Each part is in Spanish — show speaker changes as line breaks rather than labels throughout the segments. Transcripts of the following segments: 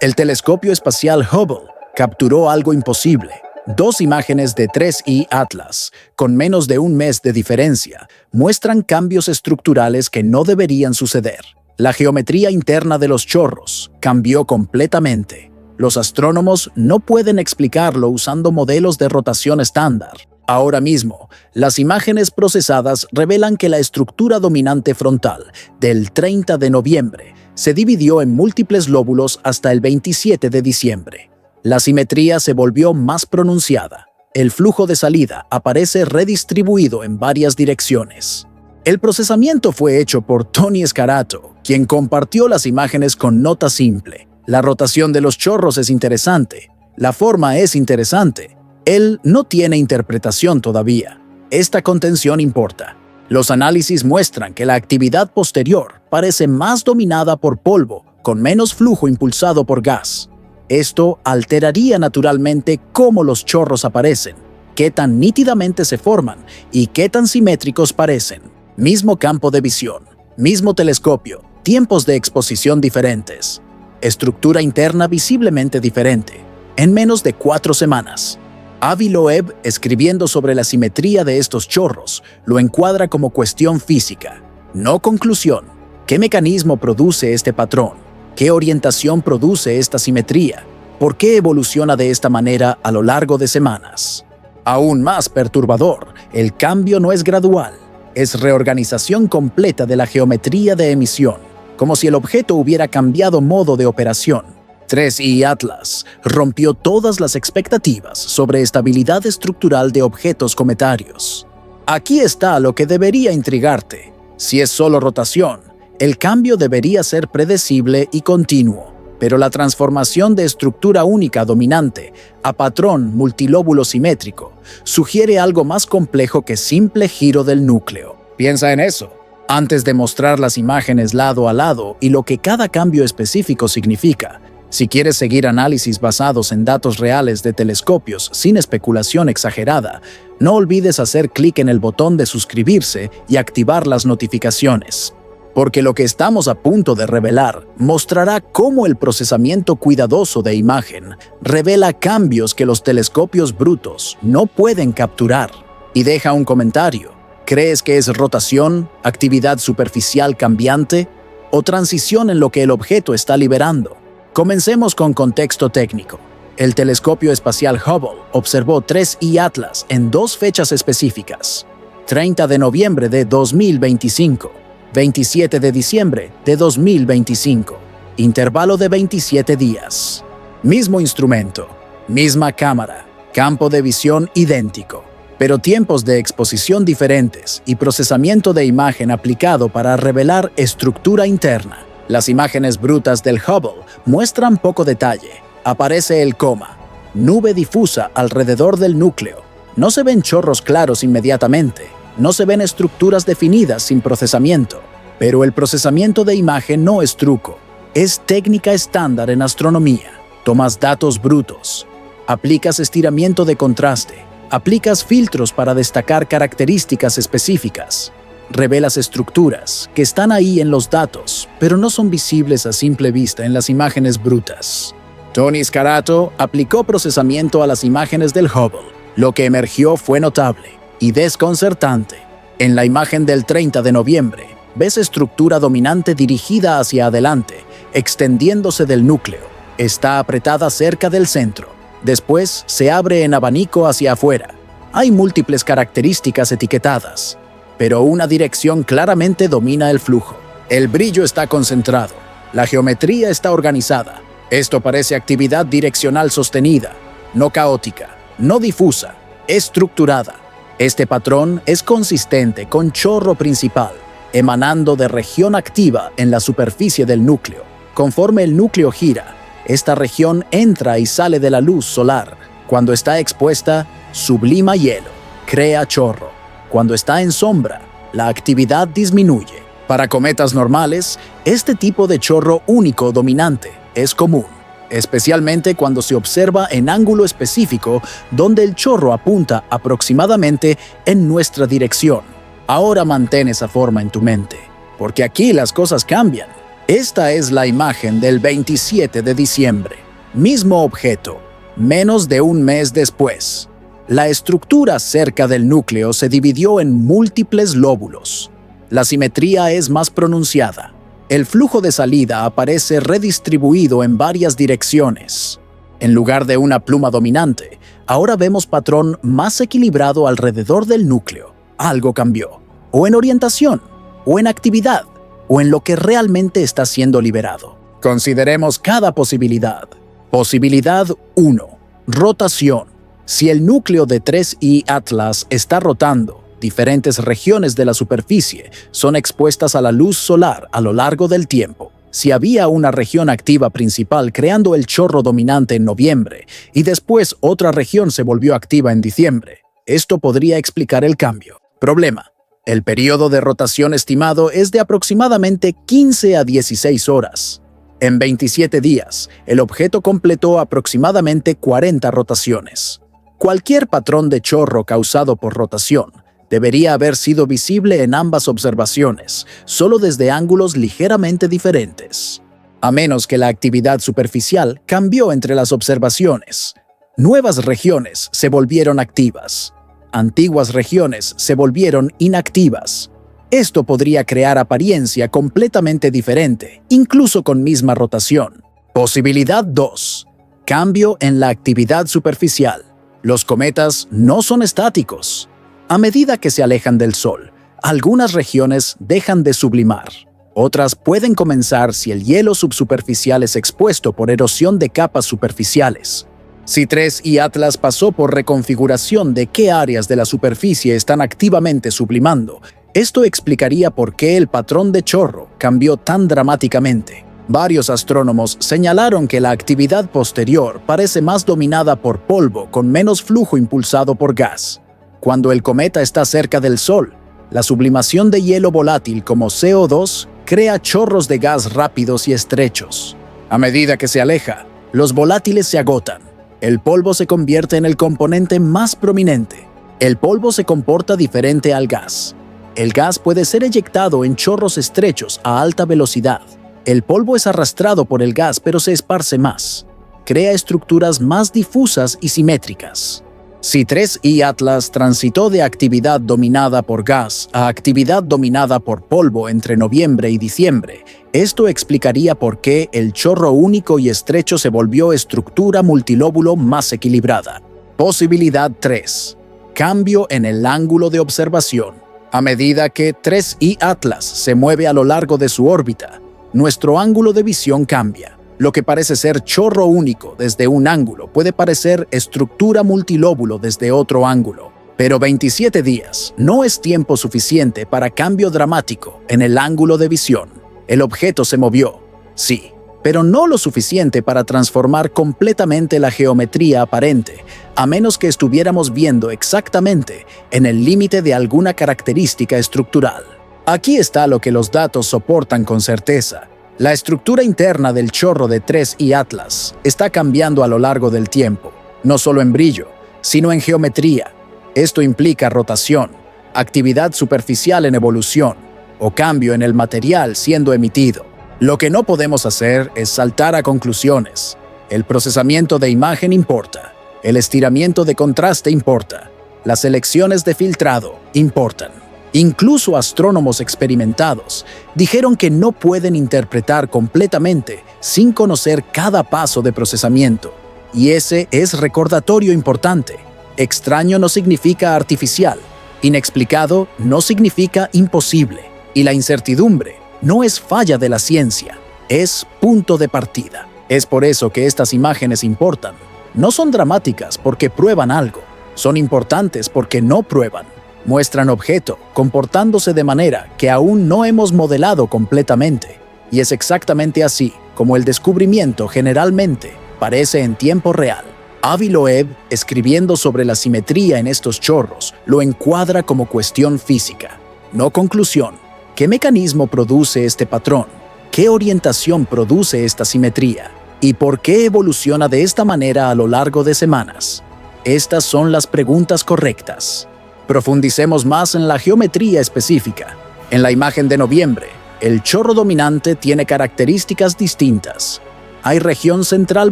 El telescopio espacial Hubble capturó algo imposible. Dos imágenes de 3I Atlas, con menos de un mes de diferencia, muestran cambios estructurales que no deberían suceder. La geometría interna de los chorros cambió completamente. Los astrónomos no pueden explicarlo usando modelos de rotación estándar. Ahora mismo, las imágenes procesadas revelan que la estructura dominante frontal del 30 de noviembre se dividió en múltiples lóbulos hasta el 27 de diciembre. La simetría se volvió más pronunciada. El flujo de salida aparece redistribuido en varias direcciones. El procesamiento fue hecho por Tony Scarato, quien compartió las imágenes con nota simple. La rotación de los chorros es interesante. La forma es interesante. Él no tiene interpretación todavía. Esta contención importa. Los análisis muestran que la actividad posterior parece más dominada por polvo, con menos flujo impulsado por gas. Esto alteraría naturalmente cómo los chorros aparecen, qué tan nítidamente se forman y qué tan simétricos parecen. Mismo campo de visión, mismo telescopio, tiempos de exposición diferentes. Estructura interna visiblemente diferente, en menos de 4 semanas. Avi Loeb, escribiendo sobre la simetría de estos chorros, lo encuadra como cuestión física, no conclusión. ¿Qué mecanismo produce este patrón? ¿Qué orientación produce esta simetría? ¿Por qué evoluciona de esta manera a lo largo de semanas? Aún más perturbador, el cambio no es gradual, es reorganización completa de la geometría de emisión, como si el objeto hubiera cambiado modo de operación. 3I Atlas rompió todas las expectativas sobre estabilidad estructural de objetos cometarios. Aquí está lo que debería intrigarte. Si es solo rotación, el cambio debería ser predecible y continuo, pero la transformación de estructura única dominante a patrón multilóbulo simétrico sugiere algo más complejo que simple giro del núcleo. Piensa en eso. Antes de mostrar las imágenes lado a lado y lo que cada cambio específico significa, si quieres seguir análisis basados en datos reales de telescopios sin especulación exagerada, no olvides hacer clic en el botón de suscribirse y activar las notificaciones. Porque lo que estamos a punto de revelar mostrará cómo el procesamiento cuidadoso de imagen revela cambios que los telescopios brutos no pueden capturar. Y deja un comentario. ¿Crees que es rotación, actividad superficial cambiante o transición en lo que el objeto está liberando? Comencemos con contexto técnico. El telescopio espacial Hubble observó 3I Atlas en 2 fechas específicas: 30 de noviembre de 2025, 27 de diciembre de 2025, intervalo de 27 días. Mismo instrumento, misma cámara, campo de visión idéntico, pero tiempos de exposición diferentes y procesamiento de imagen aplicado para revelar estructura interna. Las imágenes brutas del Hubble muestran poco detalle. Aparece el coma, nube difusa alrededor del núcleo. No se ven chorros claros inmediatamente. No se ven estructuras definidas sin procesamiento. Pero el procesamiento de imagen no es truco. Es técnica estándar en astronomía. Tomas datos brutos. Aplicas estiramiento de contraste. Aplicas filtros para destacar características específicas. Revelas estructuras que están ahí en los datos, pero no son visibles a simple vista en las imágenes brutas. Tony Scarato aplicó procesamiento a las imágenes del Hubble. Lo que emergió fue notable y desconcertante. En la imagen del 30 de noviembre, ves estructura dominante dirigida hacia adelante, extendiéndose del núcleo. Está apretada cerca del centro. Después se abre en abanico hacia afuera. Hay múltiples características etiquetadas, pero una dirección claramente domina el flujo. El brillo está concentrado. La geometría está organizada. Esto parece actividad direccional sostenida, no caótica, no difusa, estructurada. Este patrón es consistente con chorro principal, emanando de región activa en la superficie del núcleo. Conforme el núcleo gira, esta región entra y sale de la luz solar. Cuando está expuesta, sublima hielo, crea chorro. Cuando está en sombra, la actividad disminuye. Para cometas normales, este tipo de chorro único dominante es común, especialmente cuando se observa en ángulo específico donde el chorro apunta aproximadamente en nuestra dirección. Ahora mantén esa forma en tu mente, porque aquí las cosas cambian. Esta es la imagen del 27 de diciembre. Mismo objeto, menos de un mes después. La estructura cerca del núcleo se dividió en múltiples lóbulos. La simetría es más pronunciada. El flujo de salida aparece redistribuido en varias direcciones. En lugar de una pluma dominante, ahora vemos patrón más equilibrado alrededor del núcleo. Algo cambió. O en orientación, o en actividad, o en lo que realmente está siendo liberado. Consideremos cada posibilidad. Posibilidad 1. Rotación. Si el núcleo de 3i Atlas está rotando, diferentes regiones de la superficie son expuestas a la luz solar a lo largo del tiempo. Si había una región activa principal creando el chorro dominante en noviembre y después otra región se volvió activa en diciembre, esto podría explicar el cambio. Problema: el periodo de rotación estimado es de aproximadamente 15 a 16 horas. En 27 días, el objeto completó aproximadamente 40 rotaciones. Cualquier patrón de chorro causado por rotación debería haber sido visible en ambas observaciones, solo desde ángulos ligeramente diferentes. A menos que la actividad superficial cambió entre las observaciones. Nuevas regiones se volvieron activas. Antiguas regiones se volvieron inactivas. Esto podría crear apariencia completamente diferente, incluso con misma rotación. Posibilidad 2. Cambio en la actividad superficial. Los cometas no son estáticos. A medida que se alejan del Sol, algunas regiones dejan de sublimar. Otras pueden comenzar si el hielo subsuperficial es expuesto por erosión de capas superficiales. Si 3i Atlas pasó por reconfiguración de qué áreas de la superficie están activamente sublimando, esto explicaría por qué el patrón de chorro cambió tan dramáticamente. Varios astrónomos señalaron que la actividad posterior parece más dominada por polvo con menos flujo impulsado por gas. Cuando el cometa está cerca del Sol, la sublimación de hielo volátil como CO2 crea chorros de gas rápidos y estrechos. A medida que se aleja, los volátiles se agotan. El polvo se convierte en el componente más prominente. El polvo se comporta diferente al gas. El gas puede ser eyectado en chorros estrechos a alta velocidad. El polvo es arrastrado por el gas, pero se esparce más. Crea estructuras más difusas y simétricas. Si 3i Atlas transitó de actividad dominada por gas a actividad dominada por polvo entre noviembre y diciembre, esto explicaría por qué el chorro único y estrecho se volvió estructura multilóbulo más equilibrada. Posibilidad 3. Cambio en el ángulo de observación. A medida que 3i Atlas se mueve a lo largo de su órbita, nuestro ángulo de visión cambia. Lo que parece ser chorro único desde un ángulo puede parecer estructura multilóbulo desde otro ángulo. Pero 27 días no es tiempo suficiente para cambio dramático en el ángulo de visión. El objeto se movió, sí, pero no lo suficiente para transformar completamente la geometría aparente, a menos que estuviéramos viendo exactamente en el límite de alguna característica estructural. Aquí está lo que los datos soportan con certeza. La estructura interna del chorro de 3i Atlas está cambiando a lo largo del tiempo, no solo en brillo, sino en geometría. Esto implica rotación, actividad superficial en evolución o cambio en el material siendo emitido. Lo que no podemos hacer es saltar a conclusiones. El procesamiento de imagen importa, el estiramiento de contraste importa, las selecciones de filtrado importan. Incluso astrónomos experimentados dijeron que no pueden interpretar completamente sin conocer cada paso de procesamiento. Y ese es recordatorio importante. Extraño no significa artificial, inexplicado no significa imposible, y la incertidumbre no es falla de la ciencia, es punto de partida. Es por eso que estas imágenes importan. No son dramáticas porque prueban algo, son importantes porque no prueban. Muestran objeto comportándose de manera que aún no hemos modelado completamente. Y es exactamente así como el descubrimiento generalmente parece en tiempo real. Avi Loeb, escribiendo sobre la simetría en estos chorros, lo encuadra como cuestión física, no conclusión. ¿Qué mecanismo produce este patrón? ¿Qué orientación produce esta simetría? ¿Y por qué evoluciona de esta manera a lo largo de semanas? Estas son las preguntas correctas. Profundicemos más en la geometría específica. En la imagen de noviembre, El chorro dominante tiene características distintas. Hay región central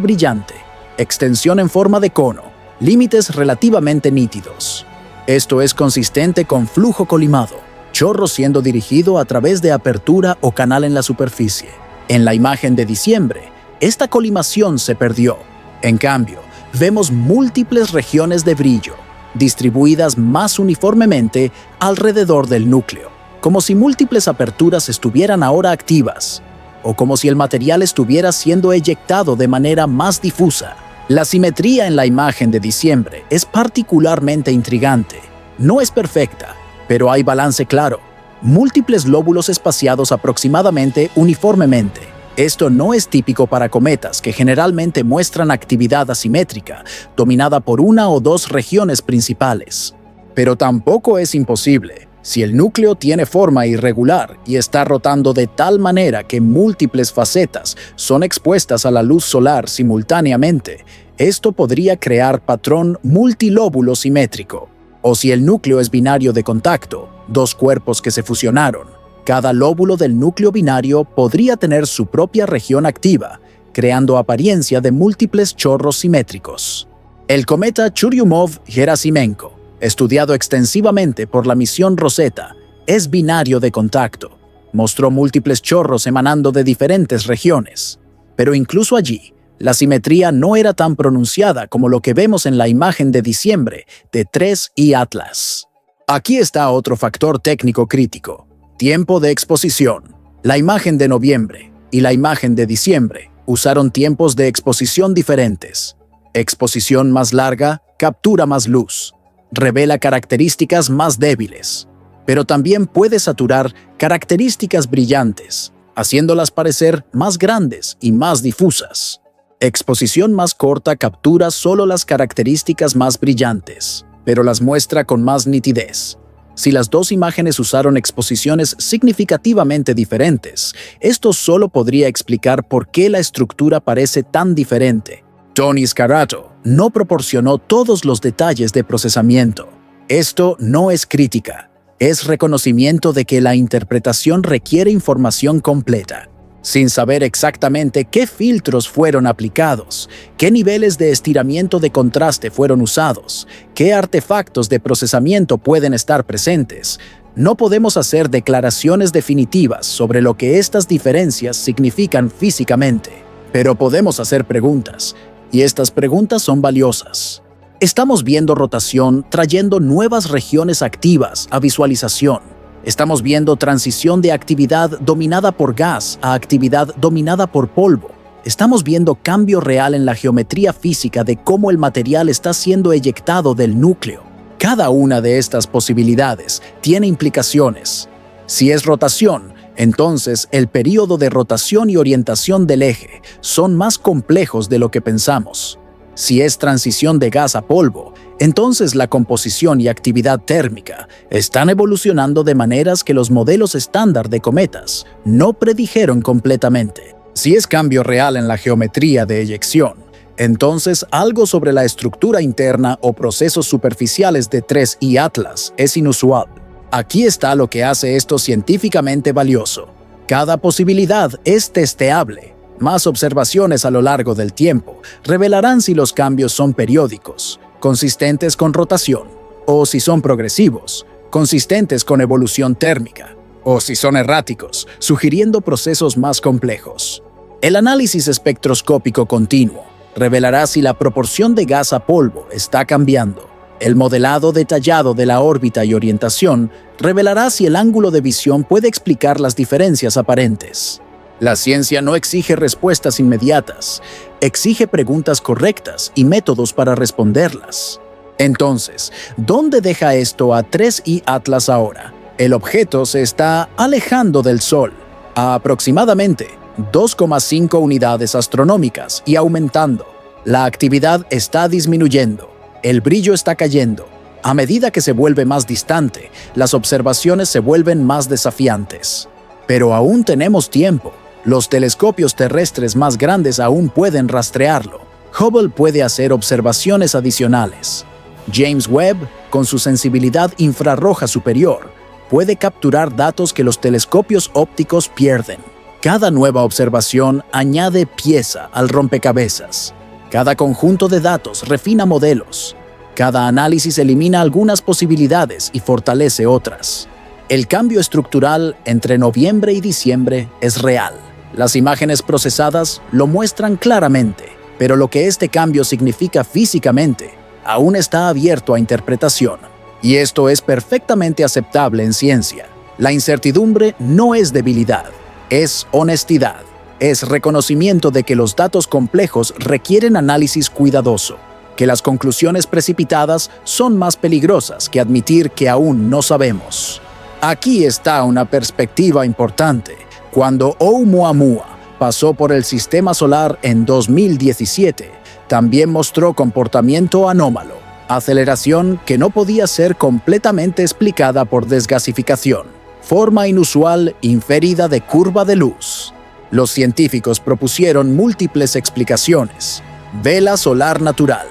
brillante, extensión en forma de cono, límites relativamente nítidos. Esto es consistente con flujo colimado, chorro siendo dirigido a través de apertura o canal en la superficie. En la imagen de diciembre, esta colimación se perdió. En cambio, vemos múltiples regiones de brillo, distribuidas más uniformemente alrededor del núcleo, como si múltiples aperturas estuvieran ahora activas, o como si el material estuviera siendo eyectado de manera más difusa. La simetría en la imagen de diciembre es particularmente intrigante. No es perfecta, pero hay balance claro. Múltiples lóbulos espaciados aproximadamente uniformemente. Esto no es típico para cometas, que generalmente muestran actividad asimétrica, dominada por una o dos regiones principales. Pero tampoco es imposible. Si el núcleo tiene forma irregular y está rotando de tal manera que múltiples facetas son expuestas a la luz solar simultáneamente, esto podría crear patrón multilóbulo simétrico. O si el núcleo es binario de contacto, dos cuerpos que se fusionaron, cada lóbulo del núcleo binario podría tener su propia región activa, creando apariencia de múltiples chorros simétricos. El cometa Churyumov-Gerasimenko, estudiado extensivamente por la misión Rosetta, es binario de contacto. Mostró múltiples chorros emanando de diferentes regiones. Pero incluso allí, la simetría no era tan pronunciada como lo que vemos en la imagen de diciembre de 3I Atlas. Aquí está otro factor técnico crítico: tiempo de exposición. La imagen de noviembre y la imagen de diciembre usaron tiempos de exposición diferentes. Exposición más larga captura más luz, revela características más débiles, pero también puede saturar características brillantes, haciéndolas parecer más grandes y más difusas. Exposición más corta captura solo las características más brillantes, pero las muestra con más nitidez. Si las dos imágenes usaron exposiciones significativamente diferentes, esto solo podría explicar por qué la estructura parece tan diferente. Tony Scarato no proporcionó todos los detalles de procesamiento. Esto no es crítica, es reconocimiento de que la interpretación requiere información completa. Sin saber exactamente qué filtros fueron aplicados, qué niveles de estiramiento de contraste fueron usados, qué artefactos de procesamiento pueden estar presentes, no podemos hacer declaraciones definitivas sobre lo que estas diferencias significan físicamente. Pero podemos hacer preguntas, y estas preguntas son valiosas. Estamos viendo rotación trayendo nuevas regiones activas a visualización. Estamos viendo transición de actividad dominada por gas a actividad dominada por polvo. Estamos viendo cambio real en la geometría física de cómo el material está siendo eyectado del núcleo. Cada una de estas posibilidades tiene implicaciones. Si es rotación, entonces el período de rotación y orientación del eje son más complejos de lo que pensamos. Si es transición de gas a polvo, entonces la composición y actividad térmica están evolucionando de maneras que los modelos estándar de cometas no predijeron completamente. Si es cambio real en la geometría de eyección, entonces algo sobre la estructura interna o procesos superficiales de 3I Atlas es inusual. Aquí está lo que hace esto científicamente valioso. Cada posibilidad es testeable. Más observaciones a lo largo del tiempo revelarán si los cambios son periódicos, consistentes con rotación, o si son progresivos, consistentes con evolución térmica, o si son erráticos, sugiriendo procesos más complejos. El análisis espectroscópico continuo revelará si la proporción de gas a polvo está cambiando. El modelado detallado de la órbita y orientación revelará si el ángulo de visión puede explicar las diferencias aparentes. La ciencia no exige respuestas inmediatas, exige preguntas correctas y métodos para responderlas. Entonces, ¿dónde deja esto a 3I Atlas ahora? El objeto se está alejando del Sol a aproximadamente 2,5 unidades astronómicas y aumentando. La actividad está disminuyendo, el brillo está cayendo. A medida que se vuelve más distante, las observaciones se vuelven más desafiantes. Pero aún tenemos tiempo. Los telescopios terrestres más grandes aún pueden rastrearlo. Hubble puede hacer observaciones adicionales. James Webb, con su sensibilidad infrarroja superior, puede capturar datos que los telescopios ópticos pierden. Cada nueva observación añade pieza al rompecabezas. Cada conjunto de datos refina modelos. Cada análisis elimina algunas posibilidades y fortalece otras. El cambio estructural entre noviembre y diciembre es real. Las imágenes procesadas lo muestran claramente, pero lo que este cambio significa físicamente aún está abierto a interpretación. Y esto es perfectamente aceptable en ciencia. La incertidumbre no es debilidad, es honestidad. Es reconocimiento de que los datos complejos requieren análisis cuidadoso, que las conclusiones precipitadas son más peligrosas que admitir que aún no sabemos. Aquí está una perspectiva importante. Cuando Oumuamua pasó por el sistema solar en 2017, también mostró comportamiento anómalo, aceleración que no podía ser completamente explicada por desgasificación, forma inusual inferida de curva de luz. Los científicos propusieron múltiples explicaciones: vela solar natural,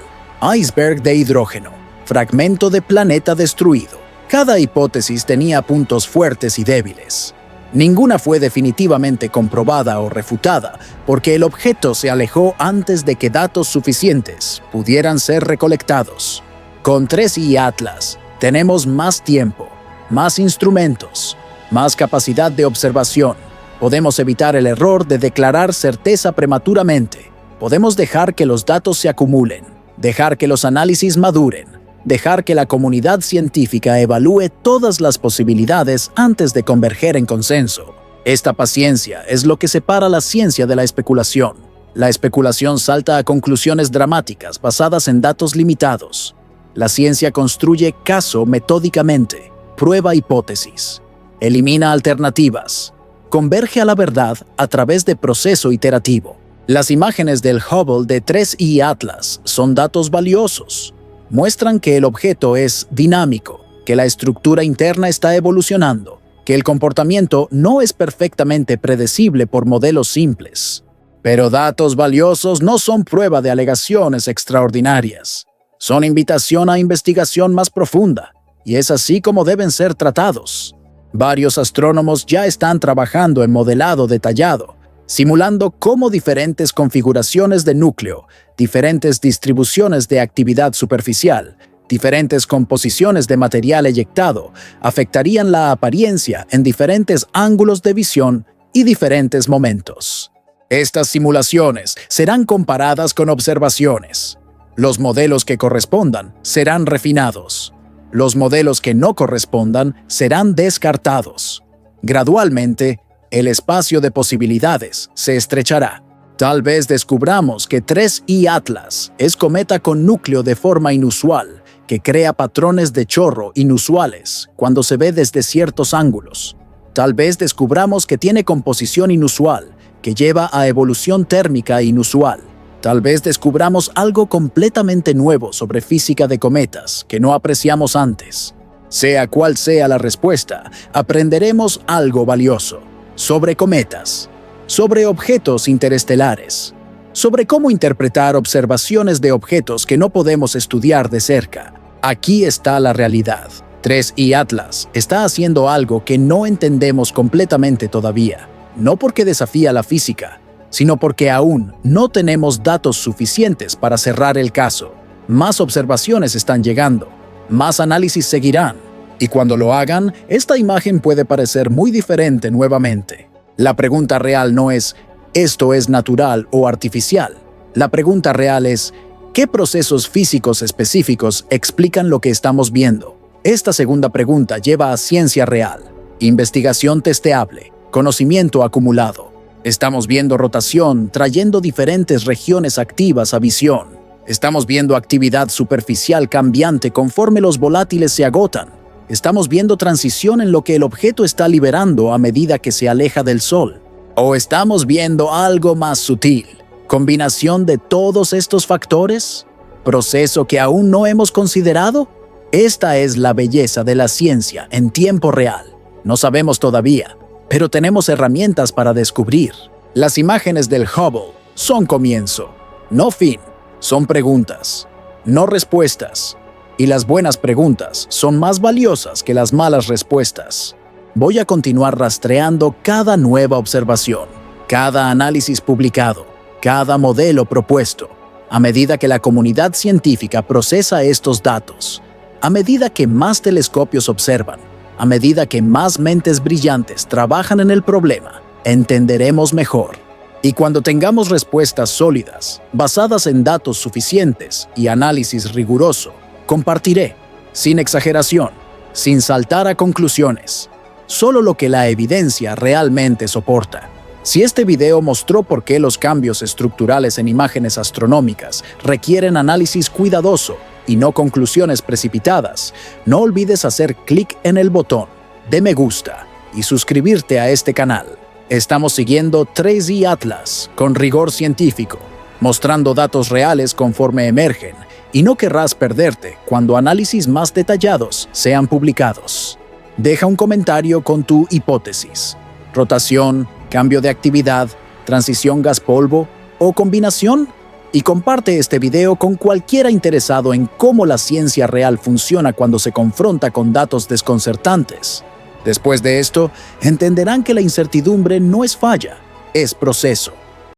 iceberg de hidrógeno, fragmento de planeta destruido. Cada hipótesis tenía puntos fuertes y débiles. Ninguna fue definitivamente comprobada o refutada, porque el objeto se alejó antes de que datos suficientes pudieran ser recolectados. Con 3i Atlas tenemos más tiempo, más instrumentos, más capacidad de observación. Podemos evitar el error de declarar certeza prematuramente. Podemos dejar que los datos se acumulen, dejar que los análisis maduren, dejar que la comunidad científica evalúe todas las posibilidades antes de converger en consenso. Esta paciencia es lo que separa la ciencia de la especulación. La especulación salta a conclusiones dramáticas basadas en datos limitados. La ciencia construye caso metódicamente, prueba hipótesis, elimina alternativas, converge a la verdad a través de proceso iterativo. Las imágenes del Hubble de 3i Atlas son datos valiosos. Muestran que el objeto es dinámico, que la estructura interna está evolucionando, que el comportamiento no es perfectamente predecible por modelos simples. Pero datos valiosos no son prueba de alegaciones extraordinarias. Son invitación a investigación más profunda, y es así como deben ser tratados. Varios astrónomos ya están trabajando en modelado detallado, simulando cómo diferentes configuraciones de núcleo, diferentes distribuciones de actividad superficial, diferentes composiciones de material eyectado afectarían la apariencia en diferentes ángulos de visión y diferentes momentos. Estas simulaciones serán comparadas con observaciones. Los modelos que correspondan serán refinados. Los modelos que no correspondan serán descartados. Gradualmente, el espacio de posibilidades se estrechará. Tal vez descubramos que 3i Atlas es cometa con núcleo de forma inusual, que crea patrones de chorro inusuales cuando se ve desde ciertos ángulos. Tal vez descubramos que tiene composición inusual, que lleva a evolución térmica inusual. Tal vez descubramos algo completamente nuevo sobre física de cometas que no apreciamos antes. Sea cual sea la respuesta, aprenderemos algo valioso sobre cometas, sobre objetos interestelares, sobre cómo interpretar observaciones de objetos que no podemos estudiar de cerca. Aquí está la realidad. 3i Atlas está haciendo algo que no entendemos completamente todavía, no porque desafía la física, sino porque aún no tenemos datos suficientes para cerrar el caso. Más observaciones están llegando, más análisis seguirán, y cuando lo hagan, esta imagen puede parecer muy diferente nuevamente. La pregunta real no es ¿esto es natural o artificial? La pregunta real es ¿qué procesos físicos específicos explican lo que estamos viendo? Esta segunda pregunta lleva a ciencia real, investigación testeable, conocimiento acumulado. Estamos viendo rotación trayendo diferentes regiones activas a visión. Estamos viendo actividad superficial cambiante conforme los volátiles se agotan. Estamos viendo transición en lo que el objeto está liberando a medida que se aleja del Sol. ¿O estamos viendo algo más sutil? ¿Combinación de todos estos factores? ¿Proceso que aún no hemos considerado? Esta es la belleza de la ciencia en tiempo real. No sabemos todavía, pero tenemos herramientas para descubrir. Las imágenes del Hubble son comienzo, no fin. Son preguntas, no respuestas. Y las buenas preguntas son más valiosas que las malas respuestas. Voy a continuar rastreando cada nueva observación, cada análisis publicado, cada modelo propuesto, a medida que la comunidad científica procesa estos datos, a medida que más telescopios observan, a medida que más mentes brillantes trabajan en el problema, entenderemos mejor. Y cuando tengamos respuestas sólidas, basadas en datos suficientes y análisis riguroso, compartiré, sin exageración, sin saltar a conclusiones, solo lo que la evidencia realmente soporta. Si este video mostró por qué los cambios estructurales en imágenes astronómicas requieren análisis cuidadoso y no conclusiones precipitadas, no olvides hacer clic en el botón de me gusta y suscribirte a este canal. Estamos siguiendo 3D Atlas con rigor científico, mostrando datos reales conforme emergen, y no querrás perderte cuando análisis más detallados sean publicados. Deja un comentario con tu hipótesis: rotación, cambio de actividad, transición gas-polvo o combinación, y comparte este video con cualquiera interesado en cómo la ciencia real funciona cuando se confronta con datos desconcertantes. Después de esto, entenderán que la incertidumbre no es falla, es proceso.